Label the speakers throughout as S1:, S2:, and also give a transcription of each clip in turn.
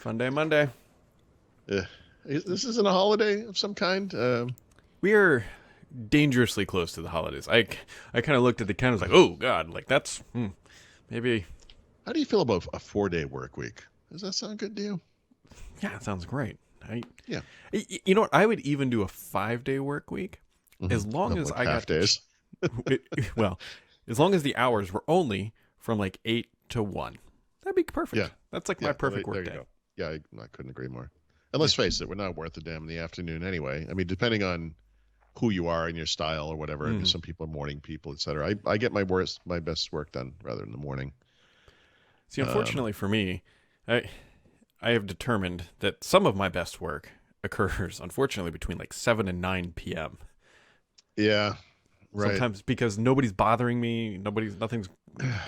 S1: Fun day Monday.
S2: Uh, this isn't a holiday of some kind.
S1: We are dangerously close to the holidays. I kind of looked at the calendar, like, oh god, like that's maybe.
S2: How do you feel about a 4-day work week? Does that sound good to you?
S1: Yeah, it sounds great.
S2: Yeah.
S1: You know what? I would even do a 5-day work week as long as
S2: Like
S1: I
S2: half
S1: got
S2: days.
S1: well, as long as the hours were only from like 8 to 1. That'd be perfect.
S2: Yeah.
S1: That's like
S2: Yeah.
S1: my perfect
S2: There
S1: work
S2: you
S1: day.
S2: go. Yeah, I couldn't agree more. And let's face it, we're not worth a damn in the afternoon anyway. I mean, depending on who you are and your style or whatever. I mean, some people are morning people, etc. I get my best work done rather in the morning.
S1: See,
S2: Um,
S1: unfortunately for me, I I have determined that some of my best work occurs, unfortunately, between like 7 and 9 p.m.
S2: yeah, right.
S1: Sometimes because nobody's bothering me, nothing's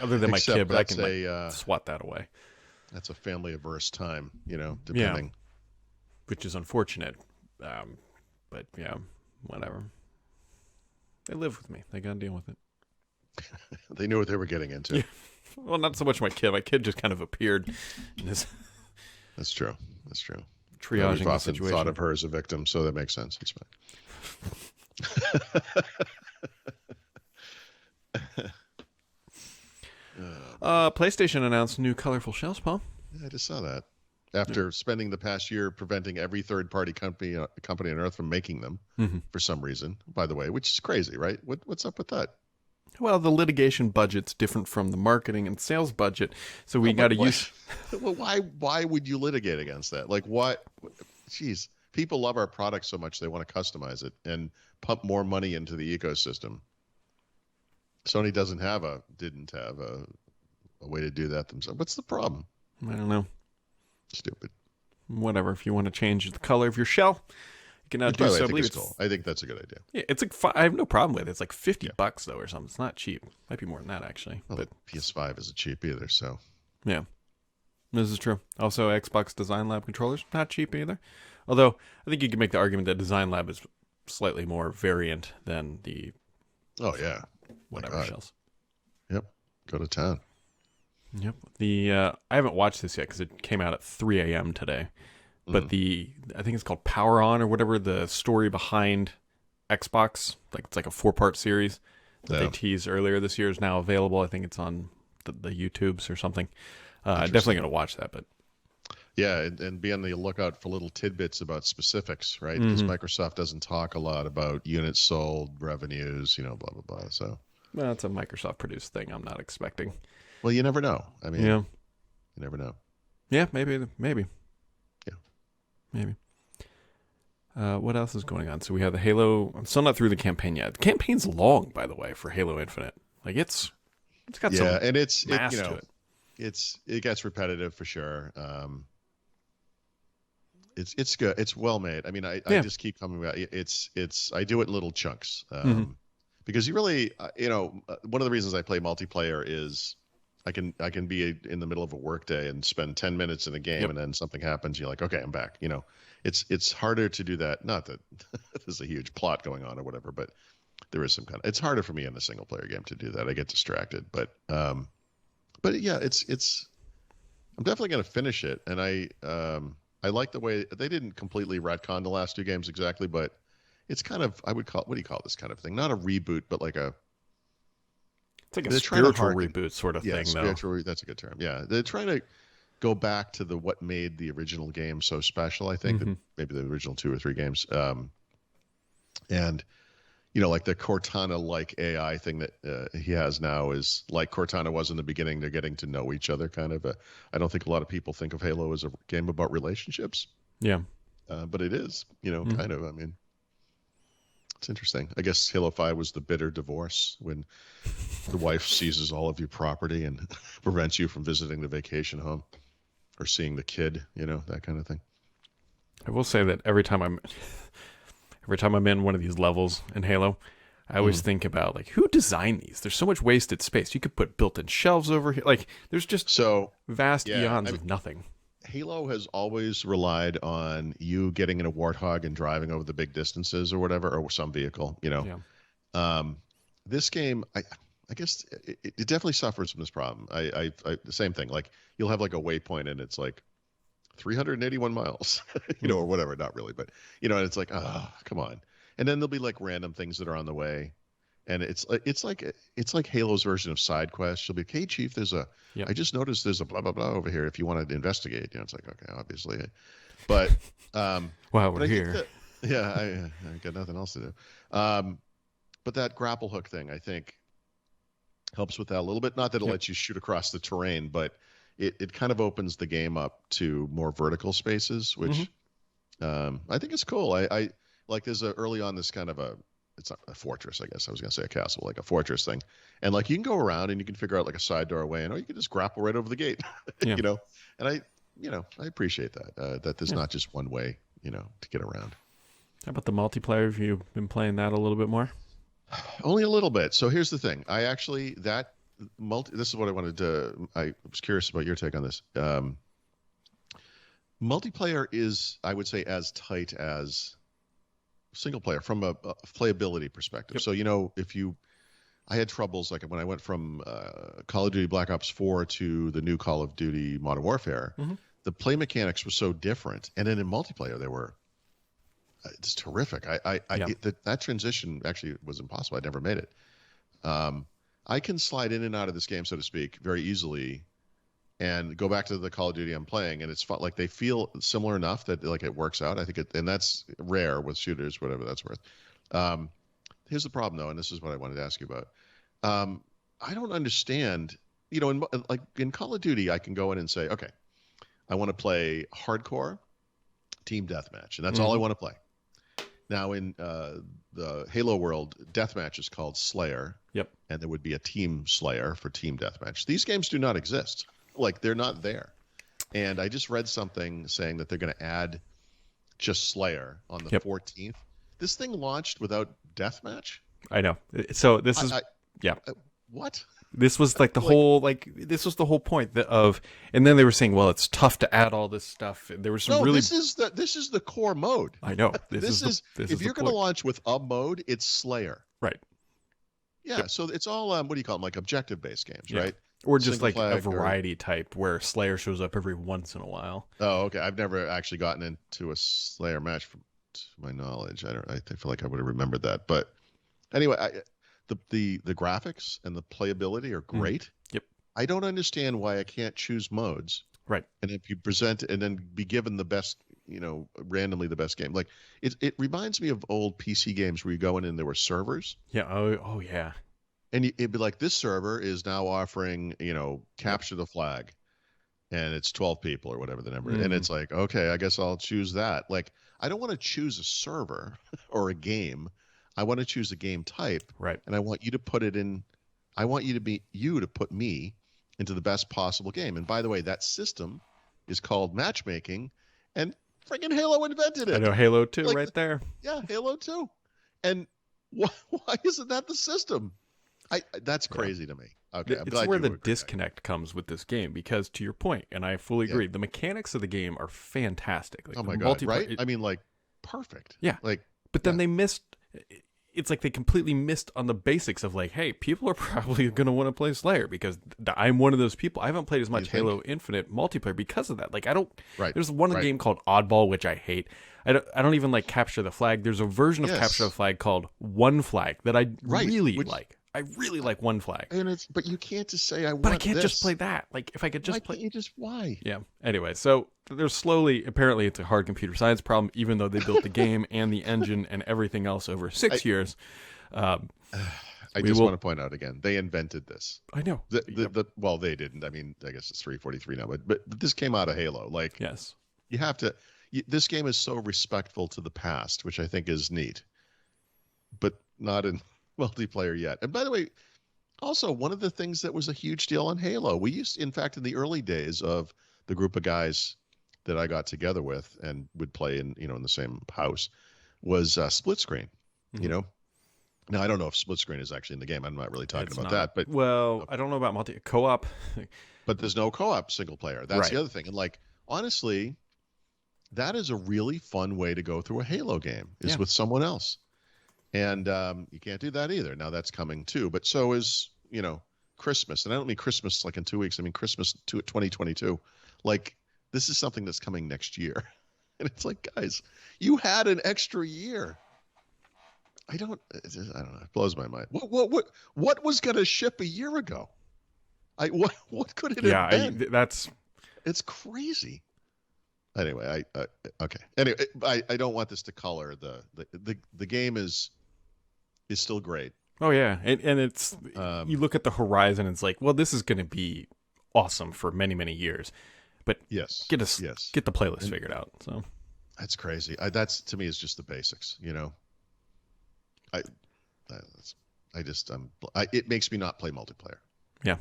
S1: other than my kid,
S2: Except
S1: but I can like swat that away.
S2: that's a family averse time,
S1: Yeah,
S2: depending.
S1: which is unfortunate. Um, but yeah, whatever. They live with me. They gotta deal with it.
S2: They knew what they were getting into.
S1: Yeah. Well, not so much my kid. My kid just kind of appeared and is
S2: That's true. That's true.
S1: triaging
S2: We've
S1: the
S2: often thought
S1: situation.
S2: of her as a victim, so that makes sense. It's fine. Man.
S1: PlayStation announced new colorful shells, Paul.
S2: Yeah, I just saw that.
S1: Yeah.
S2: After spending the past year preventing every third-party company on Earth from making them
S1: hmm
S2: for some reason, by the way, which is crazy, right? What's up with that?
S1: Well, the litigation budget's different from the marketing and sales budget, so we
S2: Oh,
S1: got
S2: but
S1: to use.
S2: well, why would you litigate against that? Like, what? Jeez, people love our product so much they want to customize it and pump more money into the ecosystem. Sony didn't have a way to do that themselves. What's the problem?
S1: I don't know.
S2: Stupid.
S1: Whatever. If you want to change the color of your shell, you can now
S2: Which,
S1: do
S2: by the way,
S1: so.
S2: I
S1: I
S2: think
S1: believe
S2: it's
S1: it's
S2: cool. I think that's a good idea.
S1: yeah. It's like I have no problem with it. It's like 50
S2: Yeah.
S1: bucks though or something. It's not cheap. Might be more than that actually.
S2: Well,
S1: But
S2: PS5 isn't cheap either, so
S1: yeah, this is true. Also, Xbox Design Lab controllers not cheap either. Although I think you can make the argument that Design Lab is slightly more variant than the
S2: oh yeah, my
S1: whatever
S2: God.
S1: shells.
S2: Yep, go to town.
S1: Yep. The I haven't watched this yet because it came out at 3 a.m. today. But I think it's called Power On or whatever, the story behind Xbox, like it's like a 4-part series that they
S2: Yeah.
S1: teased earlier this year is now available. I think it's on the YouTubes or something. Definitely
S2: Interesting.
S1: gonna watch that. But
S2: Yeah, and be on the lookout for little tidbits about specifics, right? Because Microsoft doesn't talk a lot about units sold, revenues, blah blah blah. So,
S1: well, it's a Microsoft produced thing. I'm not expecting.
S2: well, you never know. I mean,
S1: Yeah,
S2: you never know.
S1: yeah, maybe.
S2: Yeah.
S1: Maybe. What else is going on? So we have the Halo. I'm still not through the campaign yet. The campaign's long, by the way, for Halo Infinite. Like it's got
S2: Yeah,
S1: some
S2: and
S1: mass to it.
S2: it gets repetitive for sure. It's good. It's well made. I mean, I
S1: Yeah.
S2: just keep coming back. It's I do it in little chunks.
S1: Mhm.
S2: Because you really, one of the reasons I play multiplayer is I can be in the middle of a workday and spend 10 minutes in a game
S1: Yep.
S2: and then something happens. You're like, okay, I'm back. It's harder to do that. Not that there's a huge plot going on or whatever, but there is some it's harder for me in a single player game to do that. I get distracted, but yeah, it's I'm definitely going to finish it. And I like the way they didn't completely retcon the last two games exactly, but it's kind of, I would call, what do you call this kind of thing? Not a reboot, but like
S1: It's like a
S2: they're trying to
S1: spiritual
S2: harken,
S1: reboot sort of
S2: yeah,
S1: thing, though.
S2: spiritual. That's a good term. Yeah, they're trying to go back to what made the original game so special. I think
S1: Mhm.
S2: maybe the original 2 or 3 games, and like the Cortana-like AI thing that he has now is like Cortana was in the beginning. They're getting to know each other, kind of. I don't think a lot of people think of Halo as a game about relationships,
S1: Yeah.
S2: but it is,
S1: Mhm.
S2: kind of. I mean, it's interesting. I guess Halo 5 was the bitter divorce when the wife seizes all of your property and prevents you from visiting the vacation home or seeing the kid, that kind of thing.
S1: I will say that every time I'm in one of these levels in Halo, I always think about like who designed these. There's so much wasted space. You could put built-in shelves over here. Like there's just
S2: So,
S1: vast
S2: yeah,
S1: eons of nothing.
S2: Halo has always relied on you getting in a Warthog and driving over the big distances or whatever, or some vehicle,
S1: Yeah.
S2: This game, I guess it definitely suffers from this problem. The same thing. Like you'll have like a waypoint and it's like 381 miles, or whatever. Not really, but and it's like, oh, come on. And then there'll be like random things that are on the way, and it's like Halo's version of side quests. She'll be, hey, Chief,
S1: Yep.
S2: I just noticed there's a blah blah blah over here. If you want to investigate, it's like, okay, obviously, but
S1: Wow,
S2: but
S1: we're
S2: I
S1: here.
S2: think that, yeah, I got nothing else to do. But that grapple hook thing, I think, helps with that a little bit. Not that it lets you shoot across the terrain, but it kind of opens the game up to more vertical spaces, which I think is cool. I like there's early on this kind of it's not a fortress, I guess. I was going to say a castle, like a fortress thing. And like you can go around and you can figure out like a side doorway and you can just grapple right over the gate,
S1: Yeah.
S2: And I appreciate that, that there's not just one way, to get around.
S1: How about the multiplayer? Have you been playing that a little bit more?
S2: Only a little bit. So here's the thing. This is what I wanted to, I was curious about your take on this. Multiplayer is, I would say, as tight as single player from a playability perspective.
S1: Yep.
S2: So, I had troubles like when I went from Call of Duty Black Ops 4 to the new Call of Duty Modern Warfare, the play mechanics were so different. And then in multiplayer, they were it's terrific. That transition actually was impossible. I never made it. I can slide in and out of this game, so to speak, very easily and go back to the Call of Duty I'm playing, and it's fun. Like they feel similar enough that like it works out. I think and that's rare with shooters, whatever that's worth. Here's the problem though, and this is what I wanted to ask you about. I don't understand. In Call of Duty, I can go in and say, okay, I want to play hardcore team deathmatch, and that's all I want to play. Now in the Halo world, deathmatch is called Slayer.
S1: Yep.
S2: And there would be a team Slayer for team deathmatch. These games do not exist. Like they're not there. And I just read something saying that they're going to add just Slayer on the 14th. This thing launched without deathmatch.
S1: I know. So this is
S2: what?
S1: This was like the whole this was the whole point of, and then they were saying, well, it's tough to add all this stuff. There was some really.
S2: This is the core mode.
S1: I know.
S2: If you're going to launch with a mode, it's Slayer.
S1: Right.
S2: Yeah. Yep. So it's all what do you call them? Like objective based games, right?
S1: Or just like a variety type where Slayer shows up every once in a while.
S2: Oh, okay. I've never actually gotten into a Slayer match, to my knowledge. I feel like I would have remembered that, but anyway, the graphics and the playability are great.
S1: Yep.
S2: I don't understand why I can't choose modes.
S1: Right.
S2: And if you present and then be given the best, randomly the best game. Like it reminds me of old PC games where you go in and there were servers.
S1: Yeah. Oh yeah.
S2: And it'd be like, this server is now offering, capture the flag, and it's 12 people or whatever the number is. And it's like, okay, I guess I'll choose that. Like, I don't want to choose a server or a game. I want to choose a game type.
S1: Right.
S2: And I want you to put it in. I want you to put me into the best possible game. And by the way, that system is called matchmaking, and friggin' Halo invented it.
S1: I know, Halo 2 right there.
S2: Yeah, Halo 2. And why isn't that the system? That's crazy to me. Okay,
S1: it's where the disconnect comes with this game, because to your point, and I fully agree, the mechanics of the game are fantastic. Like,
S2: oh my god, right? I mean, like perfect.
S1: Yeah, but then they missed. It's like they completely missed on the basics of like, hey, people are probably going to want to play Slayer, because I'm one of those people. I haven't played as much Halo Infinite multiplayer because of that. Like, I don't.
S2: Right.
S1: There's one game called Oddball, which I hate. I don't even like Capture the Flag. There's a version of Capture the Flag called One Flag that I really like. I really like One Flag.
S2: And but you can't just say
S1: But I can't just play that. Like, if I could just play.
S2: Why?
S1: Yeah. Anyway, so there's slowly, apparently it's a hard computer science problem, even though they built the game and the engine and everything else over 6 years.
S2: I just want to point out again, they invented this.
S1: I know.
S2: Well, they didn't. I mean, I guess it's 343 now, but this came out of Halo. Like,
S1: yes,
S2: you have to. This game is so respectful to the past, which I think is neat, but not in multiplayer yet. And by the way, also one of the things that was a huge deal on Halo, we used, in fact, in the early days of the group of guys that I got together with and would play in the same house, was split screen.
S1: Mm-hmm.
S2: Now I don't know if split screen is actually in the game. I'm not really talking about that, but
S1: I don't know about co-op.
S2: But there's no co-op single player. That's the other thing. And like, honestly, that is a really fun way to go through a Halo game, is with someone else. And you can't do that either. Now that's coming too. But so is, Christmas. And I don't mean Christmas like in 2 weeks. I mean Christmas 2022. Like, This is something that's coming next year. And it's like, guys, you had an extra year. I don't know. It blows my mind. What was going to ship a year ago? What could it have been? It's crazy. Anyway, okay. Anyway, I don't want this to color the game is still great.
S1: Oh yeah, and it's you look at the horizon, it's like, well, this is going to be awesome for many years, but
S2: yes,
S1: get the playlist figured out. So
S2: that's crazy. That's to me is just the basics, you know. It makes me not play multiplayer.
S1: Yeah.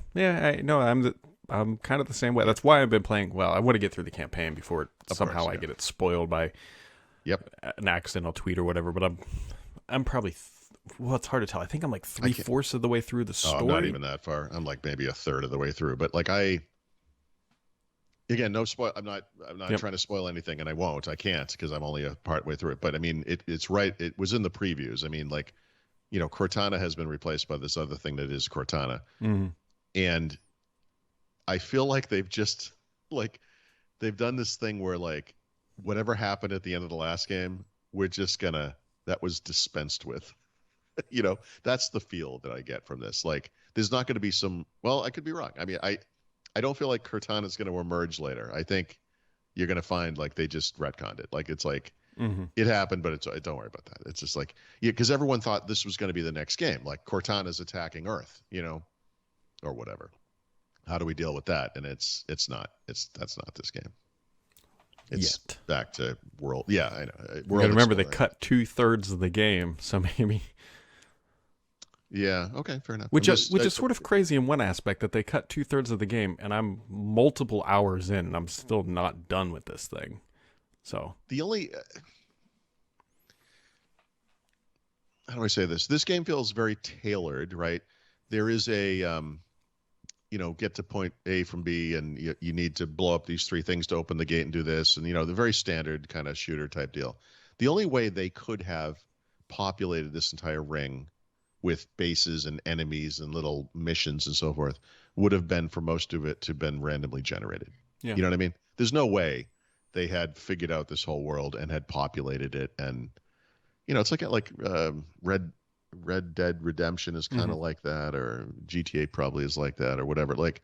S1: I'm kind of the same way. That's why I've been playing. Well, I want to get through the campaign before I get it spoiled by an accidental tweet or whatever. But I'm probably well, it's hard to tell. I think I'm like 3/4 of the way through the story.
S2: I'm not even that far. I'm like maybe 1/3 of the way through. But like again, no spoil. I'm not trying to spoil anything, and I won't. I can't because I'm only a part way through it. But I mean, it's right. It was in the previews. I mean, like, you know, Cortana has been replaced by this other thing that is Cortana, and I feel like they've done this thing where like whatever happened at the end of the last game, that was dispensed with. You know, that's the feel that I get from this. Like, there's not going to be I could be wrong. I mean, I don't feel like Cortana is going to emerge later. I think you're going to find like they just retconned it. Like, it's like it happened, but don't worry about that. It's just like, because everyone thought this was going to be the next game. Like Cortana's attacking Earth, you know, or whatever. How do we deal with that? And that's not this game. It's back to world. Yeah, I know.
S1: You gotta remember they cut 2/3 of the game, so maybe.
S2: Yeah. Okay. Fair enough.
S1: Which is sort of crazy in one aspect that they cut 2/3 of the game, and I'm multiple hours in, and I'm still not done with this thing. So
S2: the only how do I say this? This game feels very tailored, right? There is a get to point A from B, and you need to blow up these 3 things to open the gate and do this, and the very standard kind of shooter type deal. The only way they could have populated this entire ring with bases and enemies and little missions and so forth would have been for most of it to have been randomly generated. Yeah. You know what I mean? There's no way they had figured out this whole world and had populated it. And, it's like Red Dead Redemption is kind of like that, or GTA probably is like that, or whatever. Like,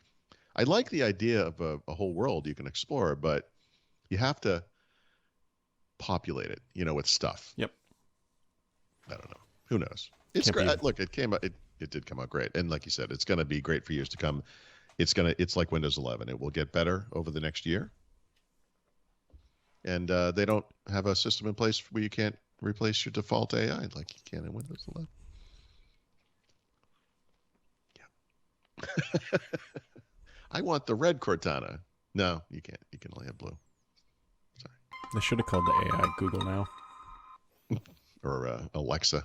S2: I like the idea of a whole world you can explore, but you have to populate it, with stuff.
S1: Yep.
S2: I don't know. Who knows? It's great. Look, it came out. It did come out great, and like you said, it's going to be great for years to come. It's like Windows 11. It will get better over the next year. And they don't have a system in place where you can't replace your default AI like you can in Windows 11. Yeah. I want the red Cortana. No, you can't. You can only have blue. Sorry.
S1: They should have called the AI Google now.
S2: Or Alexa.